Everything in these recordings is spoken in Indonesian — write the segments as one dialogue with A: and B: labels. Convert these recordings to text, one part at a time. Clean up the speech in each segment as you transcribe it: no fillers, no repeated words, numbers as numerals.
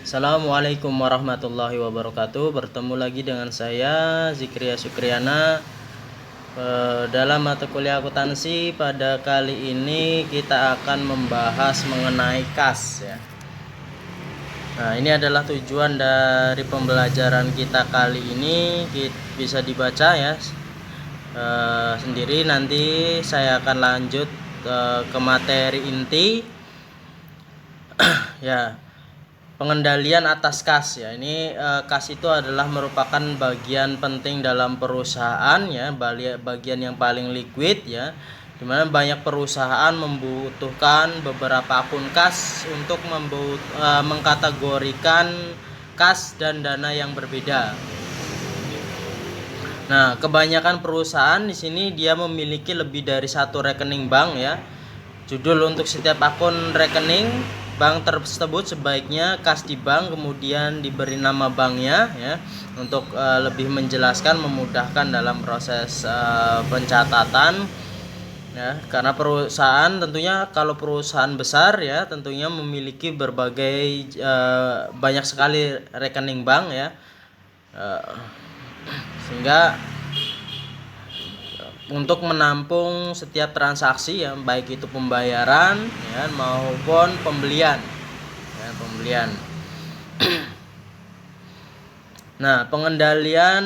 A: Assalamualaikum warahmatullahi wabarakatuh. Bertemu lagi dengan saya Zikria Sukriana dalam mata kuliah akuntansi. Pada kali ini kita akan membahas mengenai kas ya. Nah, ini adalah tujuan dari pembelajaran kita kali ini. Bisa dibaca ya sendiri. Nanti saya akan lanjut ke materi inti ya. Pengendalian atas kas ya. Ini kas itu adalah merupakan bagian penting dalam perusahaan ya, bagian yang paling liquid ya, dimana banyak perusahaan membutuhkan beberapa akun kas untuk mengkategorikan kas dan dana yang berbeda. Nah, kebanyakan perusahaan di sini dia memiliki lebih dari satu rekening bank ya. Judul untuk setiap akun rekening bank tersebut sebaiknya kas di bank, kemudian diberi nama banknya ya, untuk lebih menjelaskan, memudahkan dalam proses pencatatan ya. Karena perusahaan tentunya, kalau perusahaan besar ya, tentunya memiliki berbagai banyak sekali rekening bank ya, sehingga untuk menampung setiap transaksi ya, baik itu pembayaran ya maupun pembelian ya, Nah, pengendalian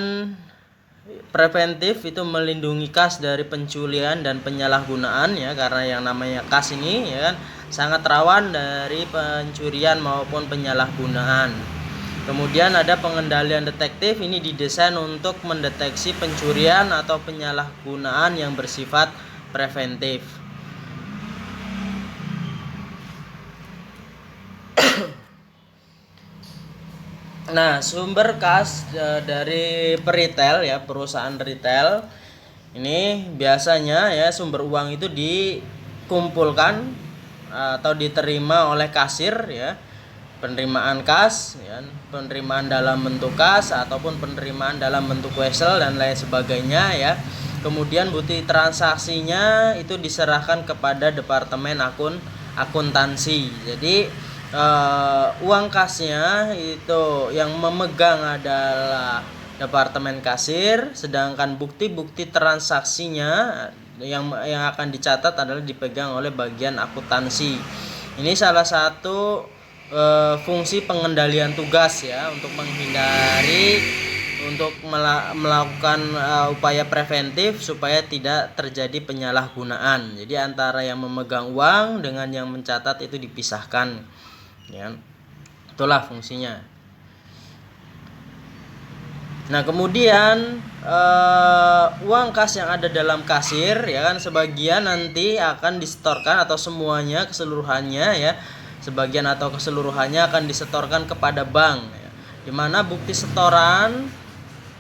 A: preventif itu melindungi kas dari pencurian dan penyalahgunaan ya, karena yang namanya kas ini ya kan sangat rawan dari pencurian maupun penyalahgunaan. Kemudian ada pengendalian detektif, ini didesain untuk mendeteksi pencurian atau penyalahgunaan yang bersifat preventif. Nah, sumber kas dari peritel ya, perusahaan retail ini biasanya ya sumber uang itu dikumpulkan atau diterima oleh kasir ya. Penerimaan kas ya, penerimaan dalam bentuk kas ataupun penerimaan dalam bentuk wesel dan lain sebagainya ya. Kemudian bukti transaksinya itu diserahkan kepada departemen akuntansi. Jadi uang kasnya itu yang memegang adalah departemen kasir, sedangkan bukti-bukti transaksinya yang akan dicatat adalah dipegang oleh bagian akuntansi. Ini salah satu fungsi pengendalian tugas ya, untuk menghindari, untuk melakukan upaya preventif supaya tidak terjadi penyalahgunaan. Jadi antara yang memegang uang dengan yang mencatat itu dipisahkan ya. Itulah fungsinya. Nah, kemudian uang kas yang ada dalam kasir ya kan, sebagian nanti akan disetorkan atau semuanya keseluruhannya ya, sebagian atau keseluruhannya akan disetorkan kepada bank ya, dimana bukti setoran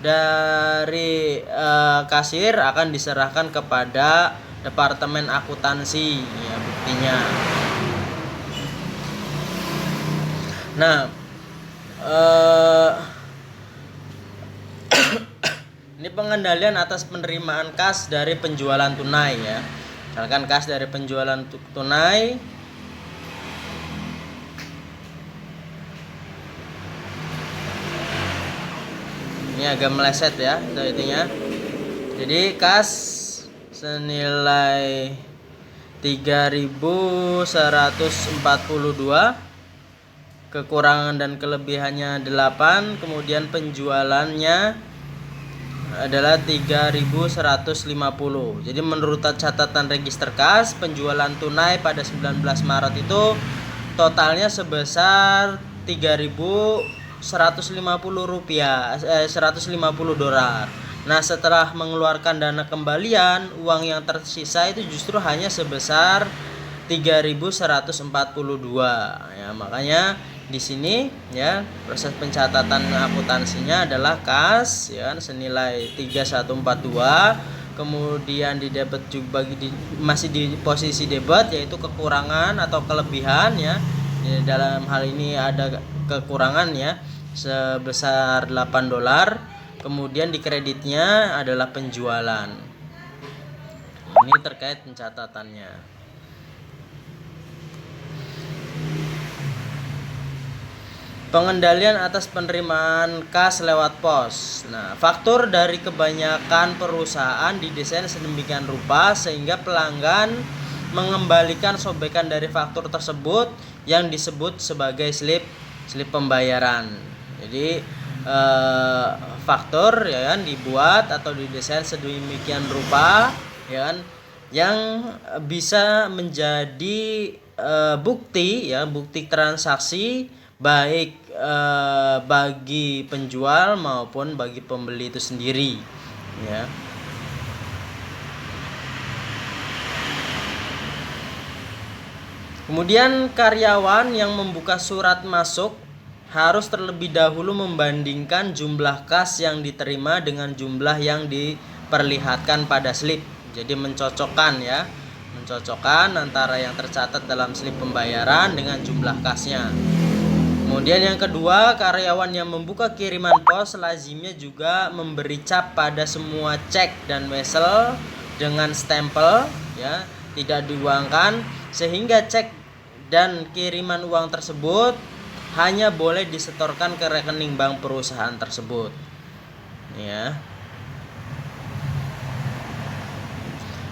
A: dari kasir akan diserahkan kepada departemen akuntansi ya, buktinya. Nah, ini pengendalian atas penerimaan kas dari penjualan tunai ya. Misalkan kas dari penjualan tunai ini agak meleset ya intinya. Jadi kas senilai 3.142, kekurangan dan kelebihannya 8, kemudian penjualannya adalah 3.150. Jadi menurut catatan register kas, penjualan tunai pada 19 Maret itu totalnya sebesar 3.150 rupiah, 150 dolar. Nah, setelah mengeluarkan dana kembalian, uang yang tersisa itu justru hanya sebesar 3.142 ya. Makanya di sini ya, proses pencatatan akuntansinya adalah kas ya senilai 3.142, kemudian di debit juga masih di posisi debit, yaitu kekurangan atau kelebihan ya. Dalam hal ini ada kekurangan ya sebesar 8 dolar, kemudian di kreditnya adalah penjualan. Ini terkait pencatatannya. Pengendalian atas penerimaan kas lewat pos. Nah, faktur dari kebanyakan perusahaan didesain sedemikian rupa sehingga pelanggan mengembalikan sobekan dari faktur tersebut yang disebut sebagai slip pembayaran. Jadi faktur ya kan dibuat atau didesain sedemikian rupa ya kan yang bisa menjadi bukti transaksi baik bagi penjual maupun bagi pembeli itu sendiri ya. Kemudian karyawan yang membuka surat masuk harus terlebih dahulu membandingkan jumlah kas yang diterima dengan jumlah yang diperlihatkan pada slip. Jadi mencocokkan antara yang tercatat dalam slip pembayaran dengan jumlah kasnya. Kemudian yang kedua, karyawan yang membuka kiriman pos lazimnya juga memberi cap pada semua cek dan wesel dengan stempel ya, tidak diuangkan, sehingga cek dan kiriman uang tersebut hanya boleh disetorkan ke rekening bank perusahaan tersebut ya.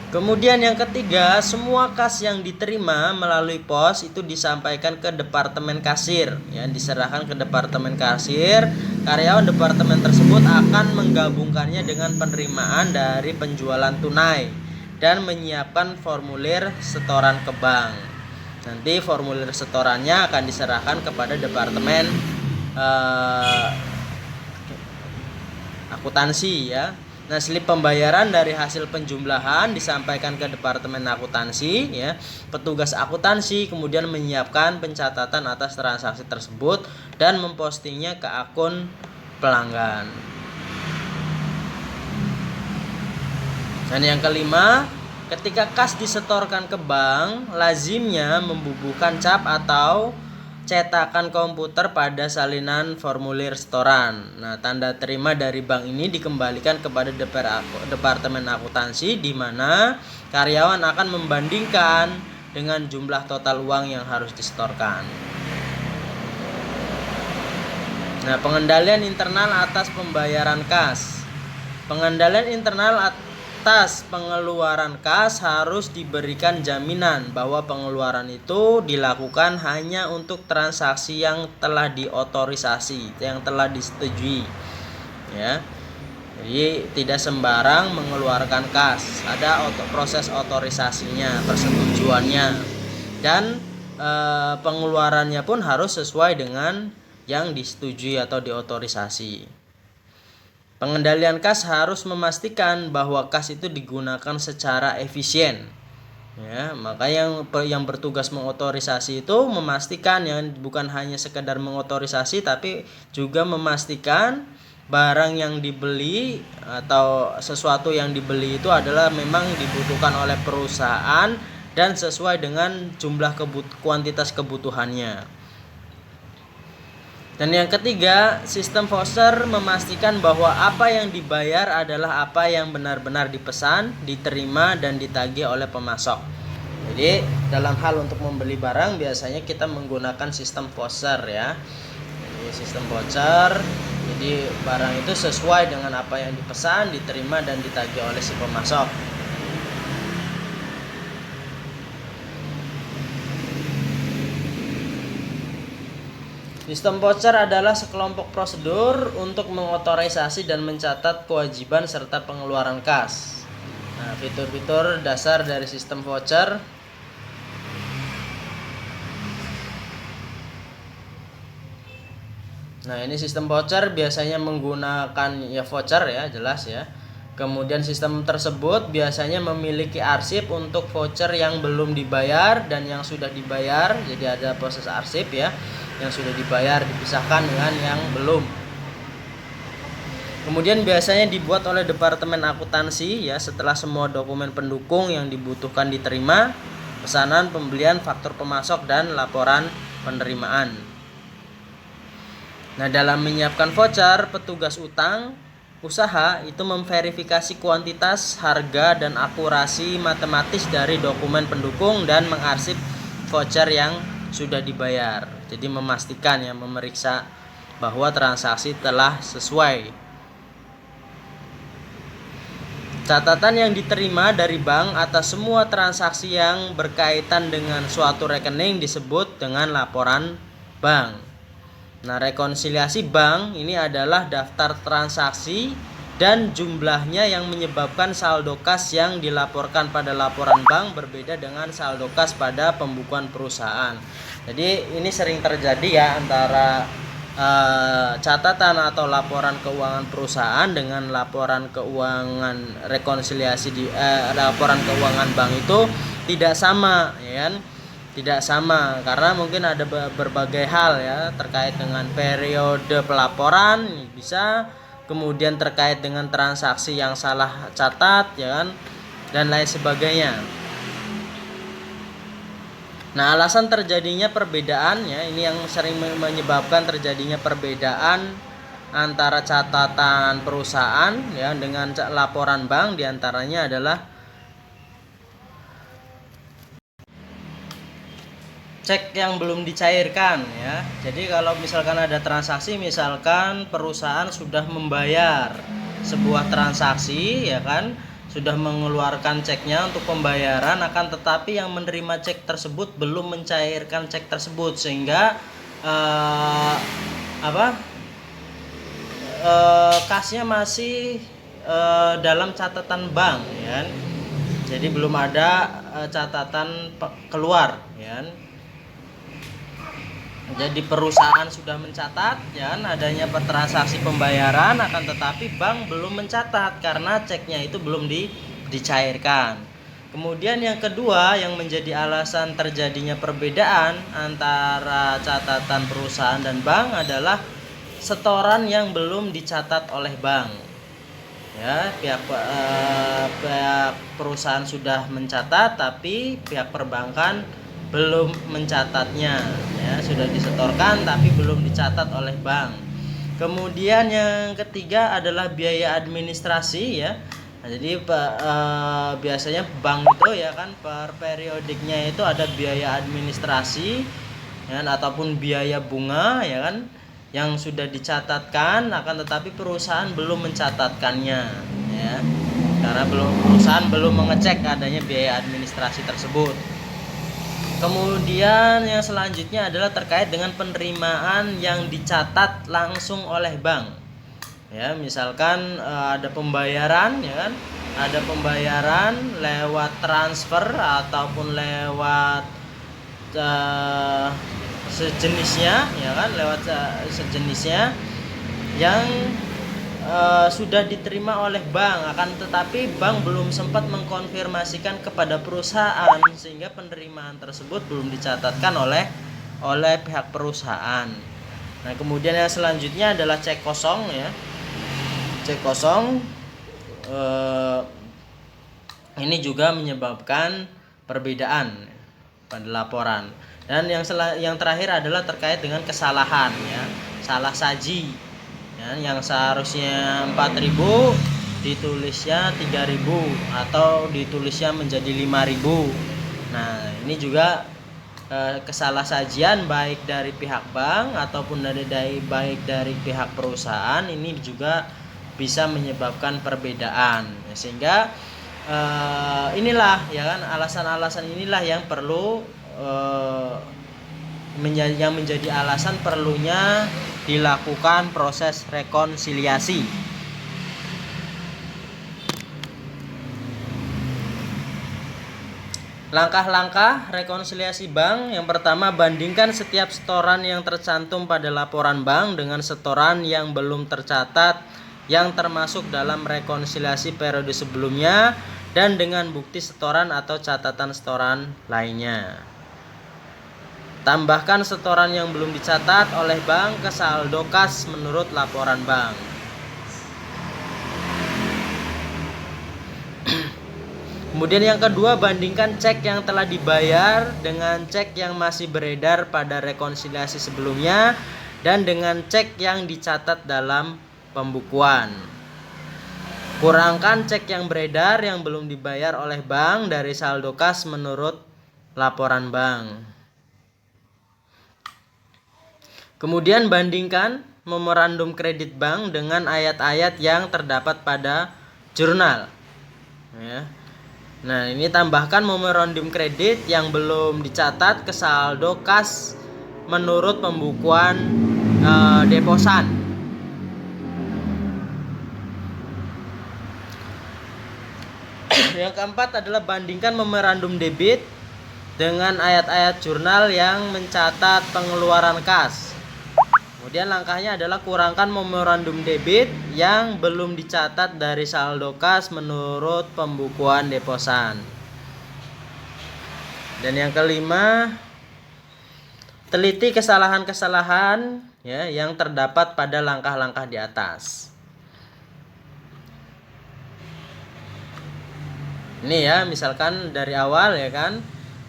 A: Kemudian yang ketiga, semua kas yang diterima melalui pos itu disampaikan ke departemen kasir ya, diserahkan ke departemen kasir. Karyawan departemen tersebut akan menggabungkannya dengan penerimaan dari penjualan tunai dan menyiapkan formulir setoran ke bank. Nanti formulir setorannya akan diserahkan kepada departemen akuntansi ya. Nah, slip pembayaran dari hasil penjumlahan disampaikan ke departemen akuntansi ya. Petugas akuntansi kemudian menyiapkan pencatatan atas transaksi tersebut dan mempostingnya ke akun pelanggan. Dan yang kelima, ketika kas disetorkan ke bank, lazimnya membubuhkan cap atau cetakan komputer pada salinan formulir setoran. Nah, tanda terima dari bank ini dikembalikan kepada departemen akuntansi di mana karyawan akan membandingkan dengan jumlah total uang yang harus disetorkan. Nah, pengendalian internal atas pembayaran kas. Pengendalian internal atas pengeluaran kas harus diberikan jaminan bahwa pengeluaran itu dilakukan hanya untuk transaksi yang telah diotorisasi, yang telah disetujui ya. Jadi tidak sembarang mengeluarkan kas, ada proses otorisasinya, persetujuannya, dan pengeluarannya pun harus sesuai dengan yang disetujui atau diotorisasi. Pengendalian kas harus memastikan bahwa kas itu digunakan secara efisien. Ya, maka yang bertugas mengotorisasi itu memastikan yang bukan hanya sekedar mengotorisasi tapi juga memastikan barang yang dibeli atau sesuatu yang dibeli itu adalah memang dibutuhkan oleh perusahaan dan sesuai dengan jumlah kuantitas kebutuhannya. Dan yang ketiga, sistem voucher memastikan bahwa apa yang dibayar adalah apa yang benar-benar dipesan, diterima, dan ditagih oleh pemasok. Jadi dalam hal untuk membeli barang biasanya kita menggunakan sistem voucher ya. Jadi sistem voucher, jadi barang itu sesuai dengan apa yang dipesan, diterima, dan ditagih oleh si pemasok. Sistem voucher adalah sekelompok prosedur untuk mengotorisasi dan mencatat kewajiban serta pengeluaran kas. Nah, fitur-fitur dasar dari sistem voucher. Nah, ini sistem voucher biasanya menggunakan ya voucher ya, jelas ya. Kemudian sistem tersebut biasanya memiliki arsip untuk voucher yang belum dibayar dan yang sudah dibayar. Jadi ada proses arsip ya. Yang sudah dibayar dipisahkan dengan yang belum. Kemudian biasanya dibuat oleh departemen akuntansi ya setelah semua dokumen pendukung yang dibutuhkan diterima, pesanan, pembelian, faktur pemasok, dan laporan penerimaan. Nah, dalam menyiapkan voucher, petugas usaha itu memverifikasi kuantitas, harga, dan akurasi matematis dari dokumen pendukung dan mengarsip voucher yang sudah dibayar. Jadi memastikan ya, memeriksa bahwa transaksi telah sesuai. Catatan yang diterima dari bank atas semua transaksi yang berkaitan dengan suatu rekening disebut dengan laporan bank. Nah, rekonsiliasi bank ini adalah daftar transaksi dan jumlahnya yang menyebabkan saldo kas yang dilaporkan pada laporan bank berbeda dengan saldo kas pada pembukuan perusahaan. Jadi ini sering terjadi ya antara catatan atau laporan keuangan perusahaan dengan laporan keuangan rekonsiliasi di laporan keuangan bank itu tidak sama, ya kan? Tidak sama karena mungkin ada berbagai hal ya terkait dengan periode pelaporan bisa, kemudian terkait dengan transaksi yang salah catat, ya kan, dan lain sebagainya. Nah, alasan terjadinya perbedaan ya, ini yang sering menyebabkan terjadinya perbedaan antara catatan perusahaan ya dengan laporan bank diantaranya adalah cek yang belum dicairkan ya. Jadi kalau misalkan ada transaksi, misalkan perusahaan sudah membayar sebuah transaksi ya kan, sudah mengeluarkan ceknya untuk pembayaran, akan tetapi yang menerima cek tersebut belum mencairkan cek tersebut sehingga kasnya masih dalam catatan bank ya. Jadi belum ada catatan keluar ya. Jadi perusahaan sudah mencatat ya adanya transaksi pembayaran, akan tetapi bank belum mencatat karena ceknya itu belum dicairkan. Kemudian yang kedua yang menjadi alasan terjadinya perbedaan antara catatan perusahaan dan bank adalah setoran yang belum dicatat oleh bank. Ya, pihak perusahaan sudah mencatat tapi pihak perbankan belum mencatatnya ya, sudah disetorkan tapi belum dicatat oleh bank. Kemudian yang ketiga adalah biaya administrasi ya. Nah, jadi biasanya bank itu ya kan per periodiknya itu ada biaya administrasi ya, ataupun biaya bunga ya kan yang sudah dicatatkan, akan tetapi perusahaan belum mencatatkannya ya. Karena perusahaan belum mengecek adanya biaya administrasi tersebut. Kemudian yang selanjutnya adalah terkait dengan penerimaan yang dicatat langsung oleh bank. Ya, misalkan ada pembayaran ya kan? Ada pembayaran lewat transfer ataupun lewat sejenisnya ya kan, lewat sejenisnya yang sudah diterima oleh bank, akan tetapi bank belum sempat mengkonfirmasikan kepada perusahaan sehingga penerimaan tersebut belum dicatatkan oleh pihak perusahaan. Nah, kemudian yang selanjutnya adalah cek kosong ya. Cek kosong ini juga menyebabkan perbedaan pada laporan. Dan yang terakhir adalah terkait dengan kesalahan ya, salah saji. Ya, yang seharusnya 4.000 ditulisnya 3.000 atau ditulisnya menjadi 5.000. Nah, ini juga kesalahsajian baik dari pihak bank ataupun baik dari pihak perusahaan, ini juga bisa menyebabkan perbedaan. Sehingga inilah ya kan, alasan-alasan inilah yang perlu yang menjadi alasan perlunya dilakukan proses rekonsiliasi. Langkah-langkah rekonsiliasi bank. Yang pertama, bandingkan setiap setoran yang tercantum pada laporan bank dengan setoran yang belum tercatat yang termasuk dalam rekonsiliasi periode sebelumnya dan dengan bukti setoran atau catatan setoran lainnya. Tambahkan setoran yang belum dicatat oleh bank ke saldo kas menurut laporan bank. Kemudian yang kedua, bandingkan cek yang telah dibayar dengan cek yang masih beredar pada rekonsiliasi sebelumnya dan dengan cek yang dicatat dalam pembukuan. Kurangkan cek yang beredar yang belum dibayar oleh bank dari saldo kas menurut laporan bank. Kemudian bandingkan memorandum kredit bank dengan ayat-ayat yang terdapat pada jurnal. Ya. Nah, ini tambahkan memorandum kredit yang belum dicatat ke saldo kas menurut pembukuan deposan. Yang keempat adalah bandingkan memorandum debit dengan ayat-ayat jurnal yang mencatat pengeluaran kas. Kemudian langkahnya adalah kurangkan memorandum debit yang belum dicatat dari saldo kas menurut pembukuan deposan. Dan yang kelima, teliti kesalahan-kesalahan ya yang terdapat pada langkah-langkah di atas. Ini ya, misalkan dari awal ya kan.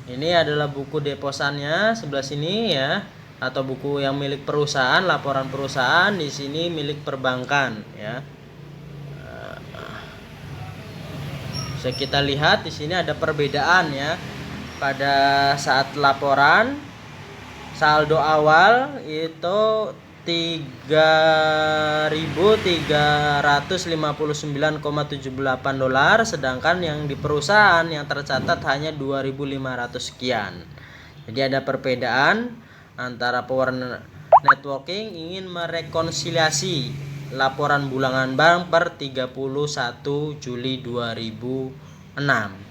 A: Ini adalah buku deposannya sebelah sini ya, atau buku yang milik perusahaan, laporan perusahaan, di sini milik perbankan ya. Bisa kita lihat di sini ada perbedaan ya. Pada saat laporan saldo awal itu 3.359,78 dolar, sedangkan yang di perusahaan yang tercatat hanya 2.500 sekian. Jadi ada perbedaan antara Power Networking ingin merekonsiliasi laporan bulanan bank per 31 Juli 2006.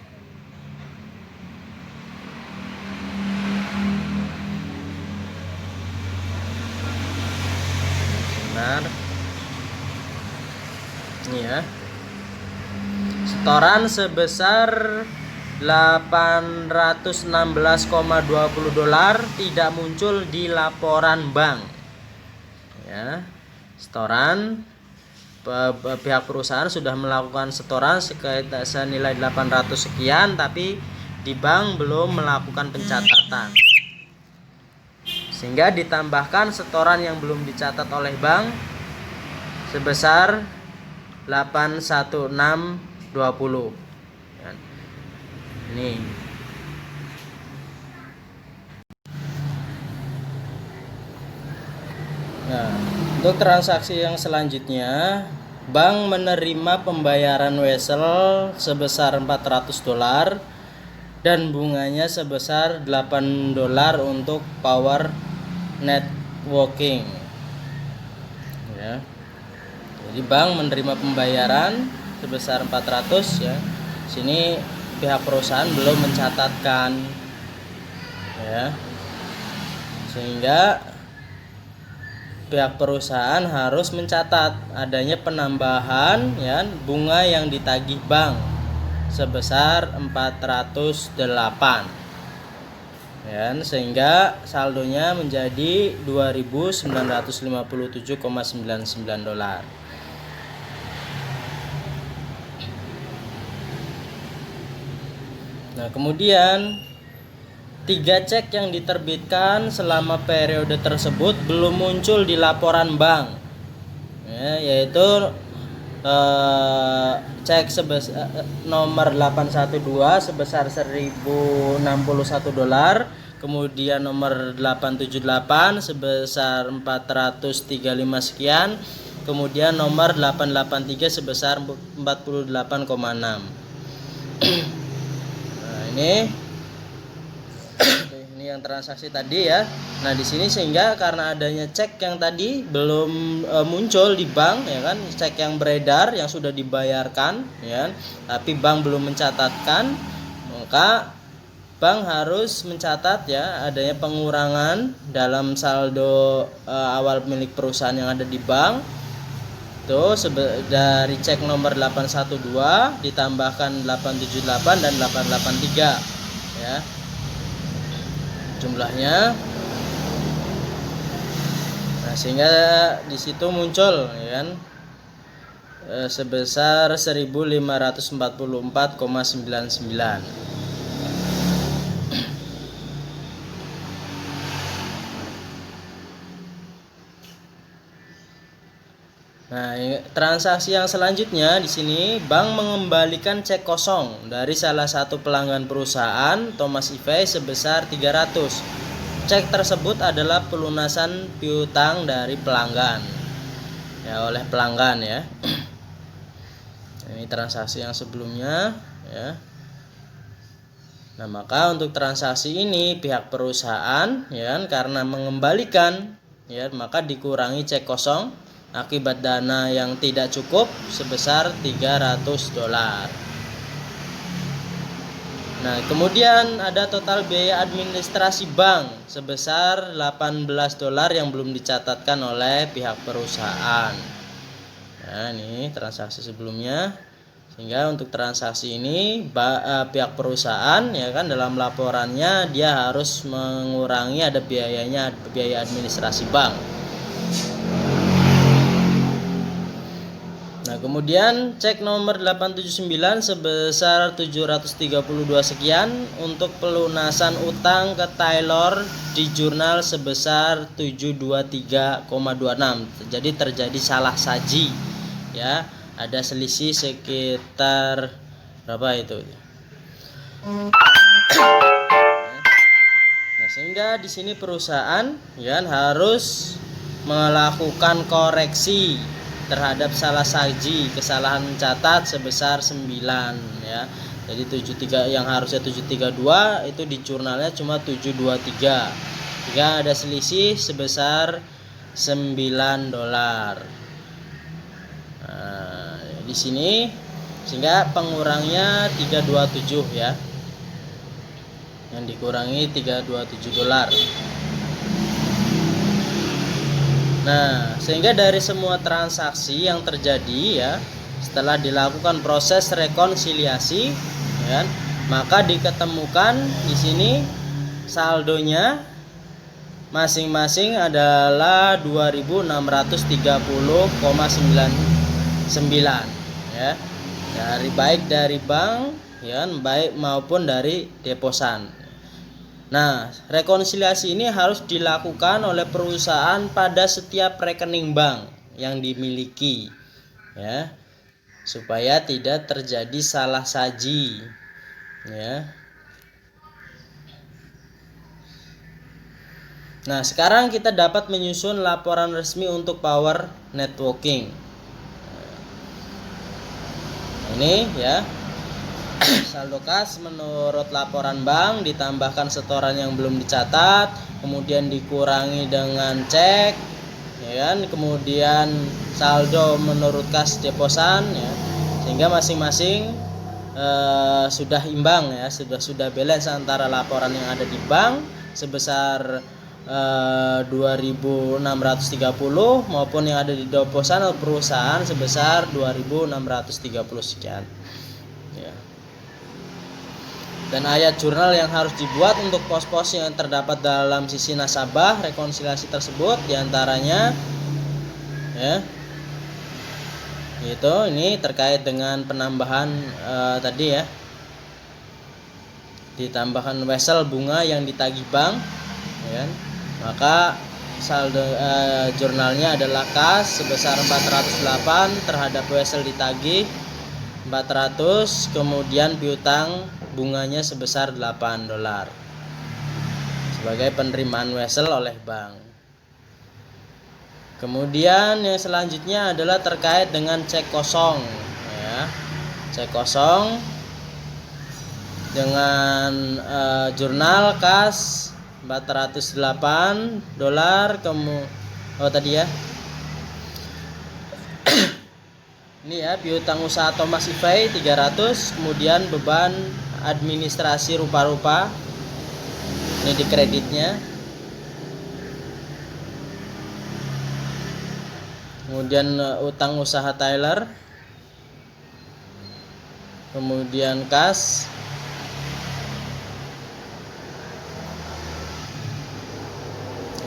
A: Ini ya, setoran sebesar 816,20 dolar tidak muncul di laporan bank ya. Setoran pihak perusahaan sudah melakukan setoran senilai 800 sekian, tapi di bank belum melakukan pencatatan, sehingga ditambahkan setoran yang belum dicatat oleh bank sebesar 81620. Ini. Nah, untuk transaksi yang selanjutnya, bank menerima pembayaran wesel sebesar 400 dolar dan bunganya sebesar 8 dolar untuk Power Networking. Ya. Jadi bank menerima pembayaran sebesar 400 ya. Sini pihak perusahaan belum mencatatkan ya. Sehingga pihak perusahaan harus mencatat adanya penambahan ya bunga yang ditagih bank sebesar 408 ya, sehingga saldonya menjadi 2.957,99 dolar. Nah, kemudian 3 cek yang diterbitkan selama periode tersebut belum muncul di laporan bank ya, yaitu cek nomor 812 sebesar 1.061 dolar, kemudian nomor 878 sebesar 435 sekian, kemudian nomor 883 sebesar 48,6. Nah, ini yang transaksi tadi ya. Nah, di sini sehingga karena adanya cek yang tadi belum muncul di bank ya kan, cek yang beredar yang sudah dibayarkan ya, tapi bank belum mencatatkan, maka bank harus mencatat ya adanya pengurangan dalam saldo awal milik perusahaan yang ada di bank. Tuh dari cek nomor 812 ditambahkan 878 dan 883 ya. Jumlahnya. Nah, sehingga di situ muncul ya kan sebesar 1.544,99. Nah, transaksi yang selanjutnya di sini bank mengembalikan cek kosong dari salah satu pelanggan perusahaan Thomas Ivey sebesar 300. cek tersebut adalah pelunasan piutang dari pelanggan ya, oleh pelanggan ya. Ini transaksi yang sebelumnya ya. Nah, maka untuk transaksi ini pihak perusahaan ya karena mengembalikan ya, maka dikurangi cek kosong akibat dana yang tidak cukup sebesar $300. Nah, kemudian ada total biaya administrasi bank sebesar $18 yang belum dicatatkan oleh pihak perusahaan. Nah, ini transaksi sebelumnya. Sehingga untuk transaksi ini pihak perusahaan ya kan dalam laporannya dia harus mengurangi ada biayanya, biaya administrasi bank. Nah, kemudian cek nomor 879 sebesar 732 sekian untuk pelunasan utang ke Taylor di jurnal sebesar 723,26. Jadi terjadi salah saji ya. Ada selisih sekitar berapa itu? Nah, sehingga di sini perusahaan ya harus melakukan koreksi terhadap salah saji kesalahan mencatat sebesar 9 ya. Jadi 73 yang harusnya 732 itu di jurnalnya cuma 723. Jika ada selisih sebesar $9. Nah, di sini sehingga pengurangnya 327 ya. Yang dikurangi $327. Nah, sehingga dari semua transaksi yang terjadi ya, setelah dilakukan proses rekonsiliasi ya, maka diketemukan di sini saldonya masing-masing adalah 2.630,99 ya. Baik dari bank ya, baik maupun dari deposan. Nah, rekonsiliasi ini harus dilakukan oleh perusahaan pada setiap rekening bank yang dimiliki ya, supaya tidak terjadi salah saji ya. Nah, sekarang kita dapat menyusun laporan resmi untuk power networking. Ini ya. Saldo kas menurut laporan bank ditambahkan setoran yang belum dicatat, kemudian dikurangi dengan cek ya kan, kemudian saldo menurut kas deposan ya, sehingga masing-masing sudah imbang ya, sudah balance antara laporan yang ada di bank sebesar 2.630 maupun yang ada di deposan atau perusahaan sebesar 2.630 sekian ya. Dan ayat jurnal yang harus dibuat untuk pos-pos yang terdapat dalam sisi nasabah rekonsiliasi tersebut diantaranya ya, itu ini terkait dengan penambahan tadi ya, ditambahkan wesel bunga yang ditagih bank ya, maka saldo jurnalnya adalah kas sebesar 408 terhadap wesel ditagih 400, kemudian piutang bunganya sebesar $8 sebagai penerimaan wesel oleh bank. Kemudian yang selanjutnya adalah terkait dengan cek kosong ya. Cek kosong dengan jurnal kas $408 tadi ya. Ini ya, piutang usaha Thomas Ivey 300, kemudian beban administrasi rupa-rupa ini di kreditnya, kemudian utang usaha Tyler, kemudian kas,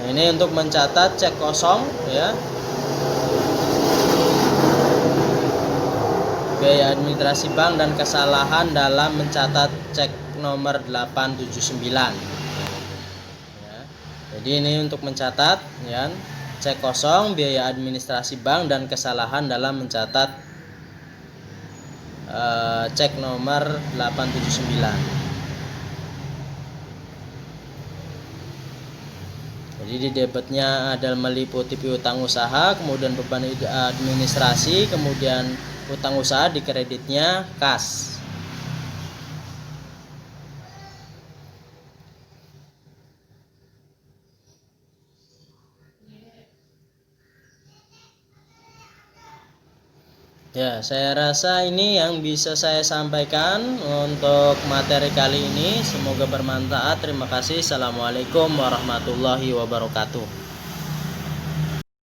A: nah, ini untuk mencatat cek kosong ya, biaya administrasi bank dan kesalahan dalam mencatat cek nomor 879 ya. Jadi ini untuk mencatat ya, cek kosong, biaya administrasi bank dan kesalahan dalam mencatat cek nomor 879. Jadi debitnya adalah meliputi piutang usaha, kemudian beban administrasi, kemudian utang usaha di kreditnya kas. Ya, saya rasa ini yang bisa saya sampaikan untuk materi kali ini. Semoga bermanfaat. Terima kasih. Assalamualaikum warahmatullahi wabarakatuh.